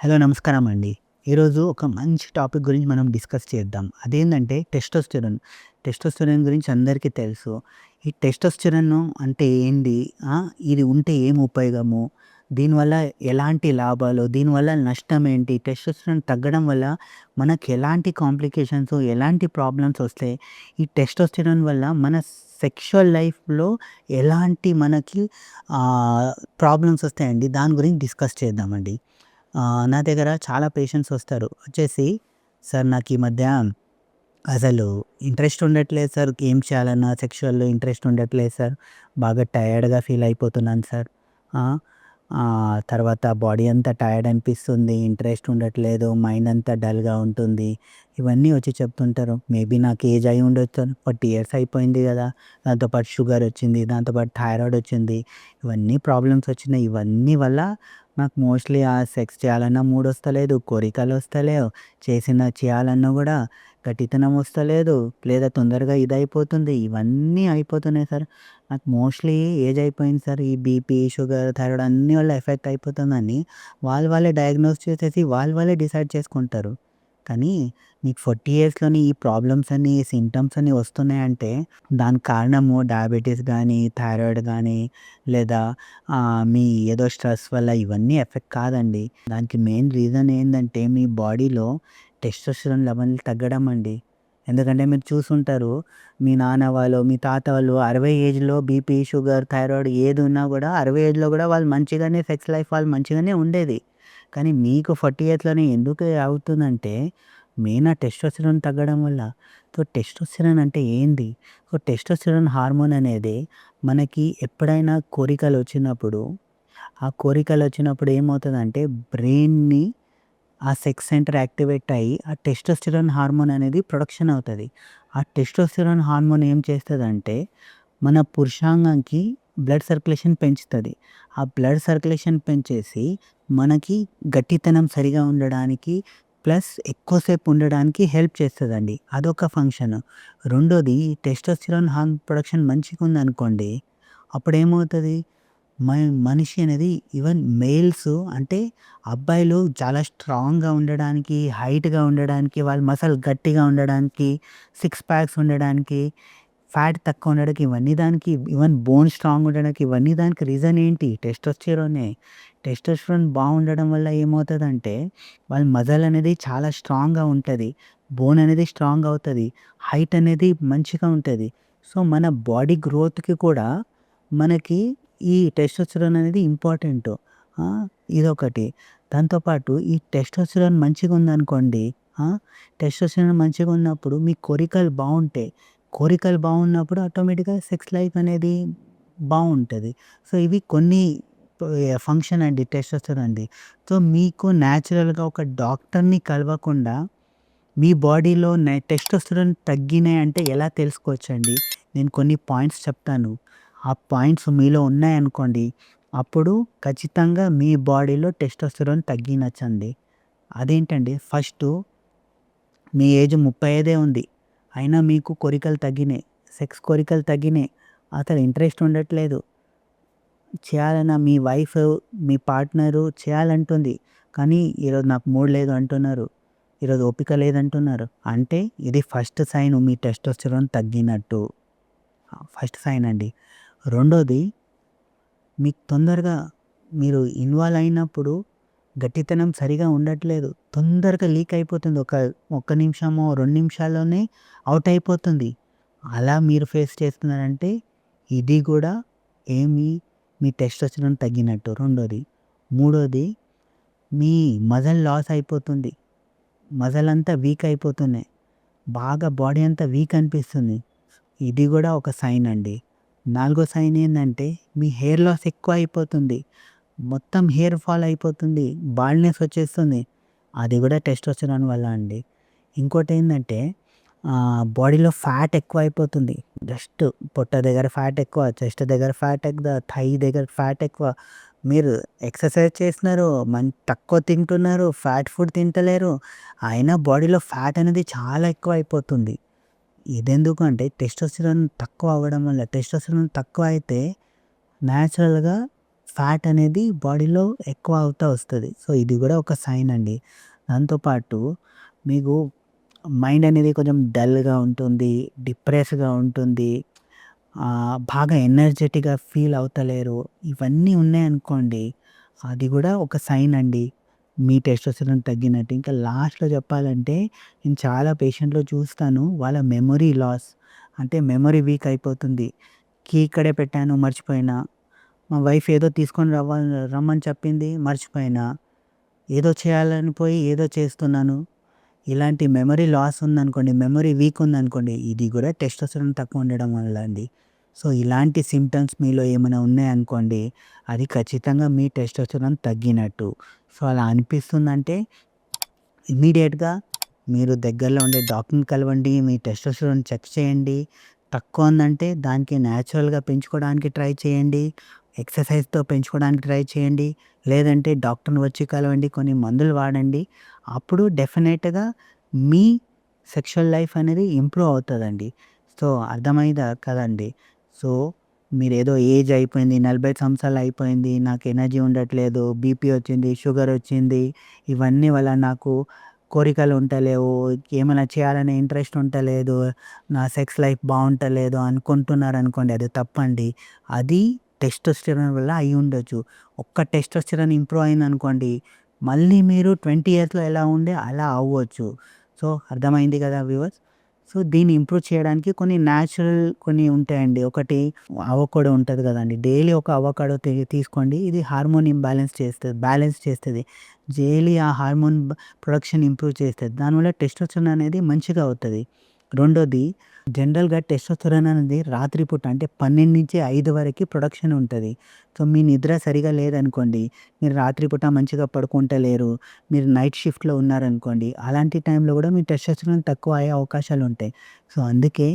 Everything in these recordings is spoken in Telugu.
హలో నమస్కారం అండి. ఈరోజు ఒక మంచి టాపిక్ గురించి మనం డిస్కస్ చేద్దాం. అదేంటంటే టెస్టోస్టెరోన్. టెస్టోస్టెరోన్ గురించి అందరికీ తెలుసు. ఈ టెస్టోస్టెరోన్ అంటే ఏంది? ఇది ఉంటే ఏం ఉపయోగము? దీనివల్ల ఎలాంటి లాభాలు? దీనివల్ల నష్టం ఏంటి? టెస్టోస్టెరోన్ తగ్గడం వల్ల మనకు ఎలాంటి కాంప్లికేషన్స్, ఎలాంటి ప్రాబ్లమ్స్ వస్తాయి? ఈ టెస్టోస్టెరోన్ వల్ల మన సెక్షువల్ లైఫ్‌లో ఎలాంటి మనకి ప్రాబ్లమ్స్ వస్తాయండి? దాని గురించి డిస్కస్ చేద్దామండి. నా దగ్గర చాలా పేషెంట్స్ వస్తారు. వచ్చేసి, "సార్ నాకు ఈ మధ్య అసలు ఇంట్రెస్ట్ ఉండట్లేదు సార్. ఏం చేయాలన్నా సెక్షువల్‌లో ఇంట్రెస్ట్ ఉండట్లేదు సార్. బాగా టయర్డ్‌గా ఫీల్ అయిపోతున్నాను సార్. ఆ! తర్వాత బాడీ అంతా టయర్డ్ అనిపిస్తుంది. ఇంట్రెస్ట్ ఉండట్లేదు. మైండ్ అంతా డల్‌గా ఉంటుంది." ఇవన్నీ వచ్చి చెప్తుంటారు. మేబీ నాకు ఏజ్ అయి ఉండొచ్చు. 40 ఇయర్స్ అయిపోయింది గదా! దాంతో పాటు షుగర్ వచ్చింది. దాంతో పాటు థైరాయిడ్ వచ్చింది. ఇవన్నీ ప్రాబ్లమ్స్ వచ్చినాయి. ఇవన్నీ వల్ల నాకు మోస్ట్‌లీ సెక్స్ చేయాలన్నా మూడొస్తలేదు. కోరికలొస్తలేవు. చేయాలన్నా గూడా గట్టితనం వస్తలేదు. లేదా తొందరగా ఇదయిపోతుంది. ఇవన్నీ అయిపోతున్నాయి సార్. నాకు మోస్ట్‌లీ ఏజ్ అయిపోయింది సార్. ఈ బీపీ, షుగర్, థైరాయిడ్ అన్నీ వల్ల ఎఫెక్ట్ అయిపోతుందని వాళ్ళే డయాగ్నోస్ చేసేసి వాళ్ళే డిసైడ్ చేసుకుంటారు. కానీ మీకు 40 ఇయర్స్‌లోనే ఈ ప్రాబ్లమ్స్ అన్నీ, సింప్టమ్స్ అన్నీ వస్తున్నాయంటే దానికి కారణము డయాబెటిస్ గానీ, థైరాయిడ్ గానీ లేదా మీ ఏదో స్ట్రెస్ వల్ల ఇవన్నీ ఎఫెక్ట్ కాదండి. దానికి మెయిన్ రీజన్ ఏందంటే మీ బాడీలో టెస్టోస్టెరోన్ లెవెల్ తగ్గడం అండి. ఎందుకంటే మీరు చూసుంటారు. మీ నాన్న వాళ్ళు, మీ తాత వాళ్ళు 60 ఏజ్‌లో బీపీ, షుగర్, థైరాయిడ్ ఏది ఉన్నా గూడా 60 ఏజ్‌లో గూడా వాళ్ళు మంచిగానే సెక్స్ లైఫ్ వాళ్ళు మంచిగానే ఉండేది. కానీ మీకు 40 ఇయర్స్‌లోనే ఎందుకు అవుతుందంటే మెయిన్ ఆ టెస్టోస్టెరోన్ తగ్గడం వల్ల. సో, టెస్టోస్టెరోన్ అంటే ఏంది? సో, టెస్టోస్టెరోన్ హార్మోన్ అనేది మనకి ఎప్పుడైనా కోరికలొచ్చినప్పుడు, ఆ కోరికలొచ్చినప్పుడు ఏమవుతదంటే బ్రెయిన్‌ని ఆ సెక్స్ సెంటర్ యాక్టివేట్ అయ్యి, ఆ టెస్టోస్టెరోన్ హార్మోన్ అనేది ప్రొడక్షన్ అవుతది. ఆ టెస్టోస్టెరోన్ హార్మోన్ ఏం చేస్తదంటే, మన పురుషాంగానికి బ్లడ్ సర్క్యులేషన్ పెంచుతది. ఆ బ్లడ్ సర్క్యులేషన్ పెంచేసి, మనకి గట్టితనం సరిగా ఉండడానికి, ప్లస్ ఎక్కువ సేపు ఉండడానికి హెల్ప్ చేస్తదండి. అదొక ఫంక్షన్. రెండోది టెస్టోస్టెరోన్ ప్రొడక్షన్ మంచిగుందనుకోండి, అప్పుడేమవుతది మనిషి అనేది ఈవెన్ మేల్స్ అంటే అబ్బాయిలు చాలా స్ట్రాంగ్‌గా ఉండడానికి, హైట్‌గా ఉండడానికి, వాళ్ళ మసిల్ గట్టిగా ఉండడానికి, సిక్స్ ప్యాక్స్ ఉండడానికి, ఫ్యాట్ తక్కువ ఉండడానికి ఇవన్నీ దానికి ఈవెన్ బోన్ స్ట్రాంగ్ ఉండడానికి ఇవన్నీ దానికి రీజన్ ఏంటి? టెస్టోస్టెరోనే. టెస్టోస్టెరోన్ బాగుండడం వల్ల ఏమవుతదంటే వాళ్ళ మజిల్ అనేది చాలా స్ట్రాంగ్‌గా ఉంటది. బోన్ అనేది స్ట్రాంగ్ అవుతది. హైట్ అనేది మంచిగా ఉంటది. సో, మన బాడీ గ్రోత్‌కి కూడా మనకి ఈ టెస్టోస్టెరోన్ అనేది ఇంపార్టెంటు. ఆ! ఇదొకటి. దాంతో పాటు ఈ టెస్టోస్టెరోన్ మంచిగుందనుకోండి. ఆ! టెస్టోస్టెరోన్ మంచిగున్నప్పుడు మీ కోరికలు బావుంటాయి. కోరికలు బాగున్నప్పుడు ఆటోమేటిక్‌గా సెక్స్ లైఫ్ అనేది బావుంటది. సో, ఇవి కొన్ని ఫంక్షన్ అండి టెస్టోస్టెరోన్‌ది. సో, మీకు న్యాచురల్‌గా ఒక డాక్టర్‌ని కలవకుండా మీ బాడీలో టెస్టోస్టెరోన్ తగ్గినాయి అంటే ఎలా తెలుసుకోవచ్చండి? నేను కొన్ని పాయింట్స్ చెప్తాను. ఆ పాయింట్స్ మీలో ఉన్నాయనుకోండి, అప్పుడు ఖచ్చితంగా మీ బాడీలో టెస్టోస్టెరోన్ తగ్గినచ్చండి. అదేంటండి ఫస్టు మీ ఏజ్ 35 ఉంది. అయినా మీకు కోరికలు తగ్గినాయి. సెక్స్ కోరికలు తగ్గినాయి. అసలు ఇంట్రెస్ట్ ఉండట్లేదు. చేయాలన్న మీ వైఫ్, మీ పార్ట్నరు చేయాలంటుంది. కానీ ఈరోజు నాకు మూడ్ లేదు అంటున్నారు. ఈరోజు ఓపిక లేదంటున్నారు. అంటే ఇది ఫస్ట్ సైన్ మీ టెస్టోస్టెరోన్ తగ్గినట్టు. ఫస్ట్ సైన్ అండి. రెండోది మీకు తొందరగా మీరు ఇన్వాల్వ్ అయినప్పుడు గట్టితనం సరిగా ఉండట్లేదు. తొందరగా లీక్ అయిపోతుంది. ఒక్క నిమిషమో, 2 నిమిషాల్లోనే ఔట్ అయిపోతుంది. అలా మీరు ఫేస్ చేస్తున్నారంటే ఇది గూడా ఏమి మీ టెస్టోస్టెరోన్ తగ్గినట్టు రెండోది. మూడోది మీ మజిల్ లాస్ అయిపోతుంది. మజిల్ అంతా వీక్ అయిపోతున్నాయి. బాగా బాడీ అంతా వీక్ అనిపిస్తుంది. ఇది గూడా ఒక సైన్ అండి. నాలుగో సైన్ ఏందంటే మీ హెయిర్ లాస్ ఎక్కువ అయిపోతుంది. మొత్తం హెయిర్ ఫాల్ అయిపోతుంది. బాల్డ్‌నెస్ వచ్చేస్తుంది. అది గూడా టెస్టోస్టెరోన్ వల్ల అండి. ఇంకోటేందంటే బాడీలో ఫ్యాట్ ఎక్కువైపోతుంది. జస్ట్ పొట్ట దగ్గర ఫ్యాట్ ఎక్కువ, చెస్ట్ దగ్గర ఫ్యాట్ ఎక్కువ, థై దగ్గర ఫ్యాట్ ఎక్కువ. మీరు ఎక్సర్సైజ్ చేస్తున్నారు, తక్కువ తింటున్నారు, ఫ్యాట్ ఫుడ్ తింటలేరు. అయినా బాడీలో ఫ్యాట్ అనేది చాలా ఎక్కువైపోతుంది. ఇదెందుకు అంటే టెస్టోస్టెరోన్ తక్కువ అవ్వడం వల్ల. టెస్టోస్టెరోన్ తక్కువ అయితే న్యాచురల్‌గా ఫ్యాట్ అనేది బాడీలో ఎక్కువ అవుతా వస్తది. సో, ఇది గూడా ఒక సైన్ అండి. దాంతో పాటు మీకు మైండ్ అనేది కొంచెం డల్‌గా ఉంటుంది. డిప్రెస్‌గా ఉంటుంది. బాగా ఎనర్జెటిక్‌గా ఫీల్ అవుతలేరు. ఇవన్నీ ఉన్నాయనుకోండి, అది గూడా ఒక సైన్ అండి. మీ టెస్టోస్టెరాన్ తగ్గినట్టు. ఇంకా లాస్ట్‌లో చెప్పాలంటే నేను చాలా పేషెంట్‌లో చూస్తాను. వాళ్ళ మెమరీ లాస్ అంటే మెమరీ వీక్ అయిపోతుంది. కీ ఇక్కడే పెట్టాను మర్చిపోయినా. మా వైఫ్ ఏదో తీసుకొని రమ్మని చెప్పింది మర్చిపోయినా. ఏదో చేయాలని పోయి ఏదో చేస్తున్నాను. ఇలాంటి మెమరీ లాస్ ఉందనుకోండి, మెమరీ వీక్ ఉందనుకోండి, ఇది గూడా టెస్టోస్టెరాన్ తక్కువ ఉండడం వల్ల అండి. సో, ఇలాంటి సింప్టమ్స్ మీలో ఏమైనా ఉన్నాయనుకోండి, అది ఖచ్చితంగా మీ టెస్టోస్టెరాన్ తగ్గినట్టు. సో, అలా అనిపిస్తుందంటే ఇమ్మీడియేట్‌గా మీరు దగ్గరలో ఉండే డాక్టర్‌ని కలవండి. మీ టెస్టోస్టెరాన్ చెక్ చేయండి. తక్కువ ఉందంటే దానికి న్యాచురల్‌గా పెంచుకోవడానికి ట్రై చేయండి. ఎక్సర్‌సైజ్‌తో పెంచుకోవడానికి ట్రై చేయండి. లేదంటే డాక్టర్‌ని వచ్చి కలవండి. కొన్ని మందులు వాడండి. అప్పుడు డెఫినెట్‌గా మీ సెక్షువల్ లైఫ్ అనేది ఇంప్రూవ్ అవుతదండి. సో, అర్థమైందా కదండీ! సో, మీరేదో ఏజ్ అయిపోయింది. 40 సంవత్సరాలు అయిపోయింది. నాకు ఎనర్జీ ఉండట్లేదు. బీపీ వచ్చింది. షుగర్ వచ్చింది. ఇవన్నీ వల్ల నాకు కోరికలు ఉంటలేవు. ఏమైనా చేయాలనే ఇంట్రెస్ట్ ఉంటలేదు. నా సెక్స్ లైఫ్ బావుంటలేదు అనుకుంటున్నారనుకోండి, అది తప్పండి. అది టెస్టోస్టెరాన్ వల్ల అయ్యుండొచ్చు. ఒక్క టెస్టోస్టెరాన్ ఇంప్రూవ్ అయిందనుకోండి, మళ్ళీ మీరు 20 ఇయర్స్‌లో ఎలా ఉండే అలా అవ్వచ్చు. సో, అర్థమైంది కదా వ్యూవర్స్. సో, దీన్ని ఇంప్రూవ్ చేయడానికి కొన్ని న్యాచురల్ కొన్ని ఉంటాయండి. ఒకటి అవొకాడో ఉంటది కదండీ! డైలీ ఒక అవొకాడో తీసుకోండి. ఇది హార్మోన్ ఇంబాలెన్స్ చేస్తది. బ్యాలెన్స్ చేస్తది. డైలీ ఆ హార్మోన్ ప్రొడక్షన్ ఇంప్రూవ్ చేస్తది. దానివల్ల టెస్టోస్టెరాన్ అనేది మంచిగా అవుతది. రెండోది జనరల్‌గా టెస్టోస్టెరాన్ అనేది రాత్రి పూట అంటే 12-5 వరకి ప్రొడక్షన్ ఉంటది. సో, మీ నిద్ర సరిగా లేదనుకోండి, మీరు రాత్రి పూట మంచిగా పడుకుంటలేరు. మీరు నైట్ షిఫ్ట్‌లో ఉన్నారనుకోండి, అలాంటి టైంలో గూడా మీ టెస్టోస్టెరాన్ తక్కువ అయ్యే అవకాశాలుంటాయి. సో, అందుకే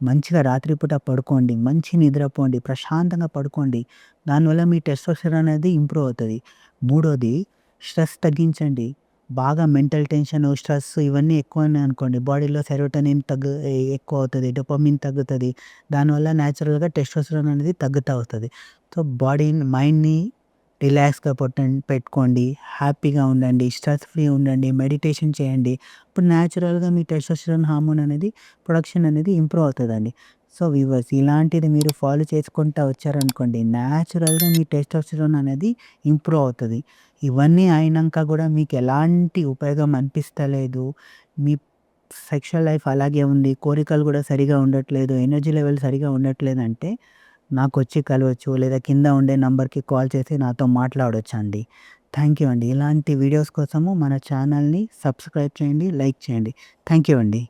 మంచిగా రాత్రి పూట పడుకోండి. మంచి నిద్రపోండి. ప్రశాంతంగా పడుకోండి. దానివల్ల మీ టెస్టోస్టెరాన్ అనేది ఇంప్రూవ్ అవుతది. మూడోది స్ట్రెస్ తగ్గించండి. బాగా మెంటల్ టెన్షన్, స్ట్రెస్ ఇవన్నీ ఎక్కువున్నాయనుకోండి, బాడీలో సెరోటోనిన్ ఎక్కువ అవుతది. డోపమైన్ తగ్గుతది. దానివల్ల నేచురల్‌గా టెస్టోస్టెరాన్ అనేది తగ్గుతా వస్తది. సో, మైండ్‌ని రిలాక్స్‌గా పెట్టుకోండి. హ్యాపీగా ఉండండి. స్ట్రెస్ ఫ్రీ ఉండండి. మెడిటేషన్ చేయండి. ఇప్పుడు నేచురల్‌గా మీ టెస్టోస్టెరాన్ హార్మోన్ అనేది ప్రొడక్షన్ అనేది ఇంప్రూవ్ అవుతదండి. సో, వ్యూవర్స్ ఇలాంటిది మీరు ఫాలో చేసుకుంటా వచ్చారనుకోండి, నేచురల్‌గా మీ టెస్టోస్టెరాన్ అనేది ఇంప్రూవ్ అవుతది. ఇవన్నీ అయినంక గూడా మీకెలాంటి ఉపయోగం అనిపిస్తలేదు. మీ సెక్షువల్ లైఫ్ అలాగే ఉంది. కోరికలు గూడా సరిగా ఉండట్లేదు. ఎనర్జీ లెవెల్ సరిగా ఉండట్లేదంటే నాకొచ్చి కలవచ్చు. లేదా కింద ఉండే నంబర్‌కి కాల్ చేసి నాతో మాట్లాడొచ్చండి. థ్యాంక్ యూ అండి. ఇలాంటి వీడియోస్ కోసము మన ఛానల్‌ని సబ్స్క్రైబ్ చేయండి, లైక్ చేయండి. థ్యాంక్ యూ అండి.